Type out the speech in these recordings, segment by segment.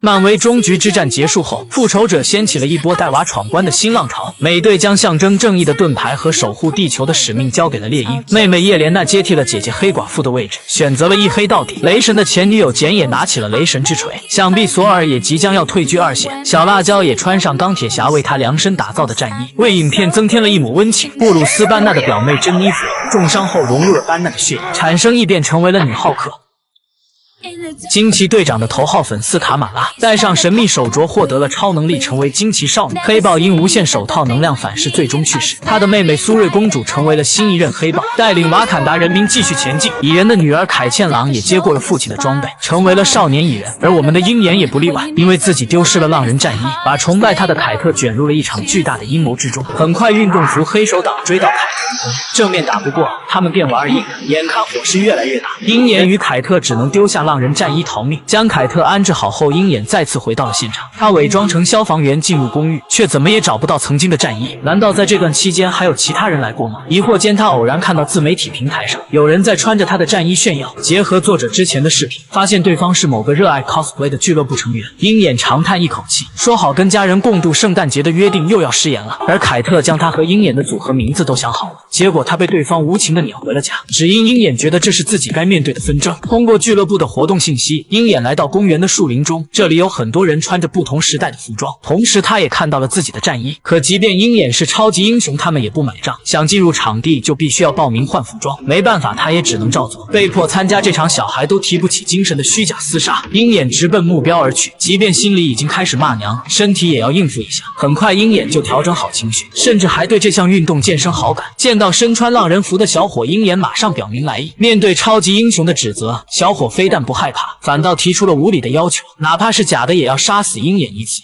漫威终局之战结束后，复仇者掀起了一波带娃闯关的新浪潮。美队将象征正义的盾牌和守护地球的使命交给了猎鹰，妹妹叶莲娜接替了姐姐黑寡妇的位置，选择了一黑到底。雷神的前女友简也拿起了雷神之锤，想必索尔也即将要退居二线。小辣椒也穿上钢铁侠为他量身打造的战衣，为影片增添了一抹温情。布鲁斯班纳的表妹珍妮弗重伤后融入了班纳的血液，产生异变，成为了女浩克。惊奇队长的头号粉丝卡马拉戴上神秘手镯，获得了超能力，成为惊奇少女。黑豹因无限手套能量反噬最终去世，她的妹妹苏瑞公主成为了新一任黑豹，带领瓦坎达人民继续前进。蚁人的女儿凯茜朗也接过了父亲的装备，成为了少年蚁人。而我们的鹰眼也不例外，因为自己丢失了浪人战衣，把崇拜他的凯特卷入了一场巨大的阴谋之中。很快运动服黑手党追到凯特，正面打不过，他们便玩硬的，眼看火势越来越大，鹰眼与凯特只能丢下浪人战衣逃命。将凯特安置好后，鹰眼再次回到了现场，他伪装成消防员进入公寓，却怎么也找不到曾经的战衣。难道在这段期间还有其他人来过吗？疑惑间，他偶然看到自媒体平台上有人在穿着他的战衣炫耀，结合作者之前的视频，发现对方是某个热爱 cosplay 的俱乐部成员。鹰眼长叹一口气，说好跟家人共度圣诞节的约定又要食言了。而凯特将他和鹰眼的组合名字都想好了，结果他被对方无情的撵回了家，只因鹰眼觉得这是自己该面对的纷争。通过俱乐部的活动信息，鹰眼来到公园的树林中，这里有很多人穿着不同时代的服装，同时他也看到了自己的战衣。可即便鹰眼是超级英雄，他们也不买账，想进入场地就必须要报名换服装。没办法，他也只能照做，被迫参加这场小孩都提不起精神的虚假厮杀。鹰眼直奔目标而去，即便心里已经开始骂娘，身体也要应付一下。很快鹰眼就调整好情绪，甚至还对这项运动健身好感。见到身穿浪人服的小伙，鹰眼马上表明来意。面对超级英雄的指责，小伙非但不害怕，反倒提出了无理的要求，哪怕是假的也要杀死鹰眼一起。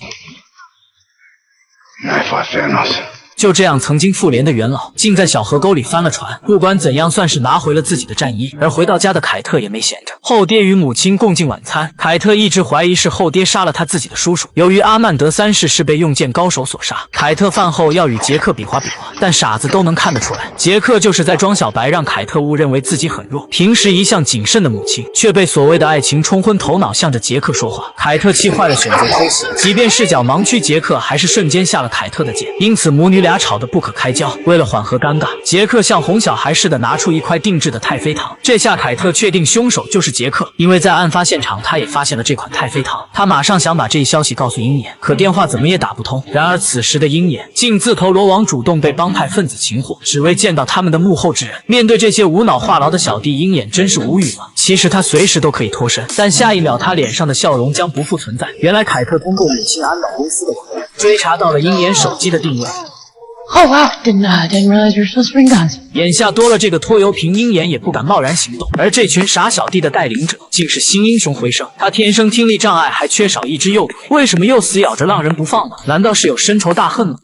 就这样，曾经复联的元老竟在小河沟里翻了船，不管怎样算是拿回了自己的战衣。而回到家的凯特也没闲着，后爹与母亲共进晚餐，凯特一直怀疑是后爹杀了他自己的叔叔。由于阿曼德三世是被用剑高手所杀，凯特饭后要与杰克比划比划，但傻子都能看得出来，杰克就是在装小白，让凯特误认为自己很弱。平时一向谨慎的母亲却被所谓的爱情冲昏头脑，向着杰克说话。凯特气坏了，选择偷袭，即便视角盲区，杰克还是瞬间下了凯特的剑，因此母女俩吵得不可开交。为了缓和尴尬，杰克像哄小孩似的拿出一块定制的太妃糖。这下凯特确定凶手就是杰克，因为在案发现场他也发现了这款太妃糖。他马上想把这一消息告诉鹰眼，可电话怎么也打不通。然而此时的鹰眼竟自投罗网，主动被帮派分子擒获，只为见到他们的幕后之人。面对这些无脑话痨的小弟，鹰眼真是无语了。其实他随时都可以脱身，但下一秒他脸上的笑容将不复存在。原来凯特通过母亲安保公司的口供，追查到了鹰眼手机的定位。Oh wow, didn't realize you're supposed to bring guns. 眼下多了这个拖油瓶，鹰眼也不敢贸然行动。而这群傻小弟的带领者竟是新英雄回生，他天生听力障碍，还缺少一只右腿，为什么又死咬着浪人不放呢？难道是有深仇大恨吗？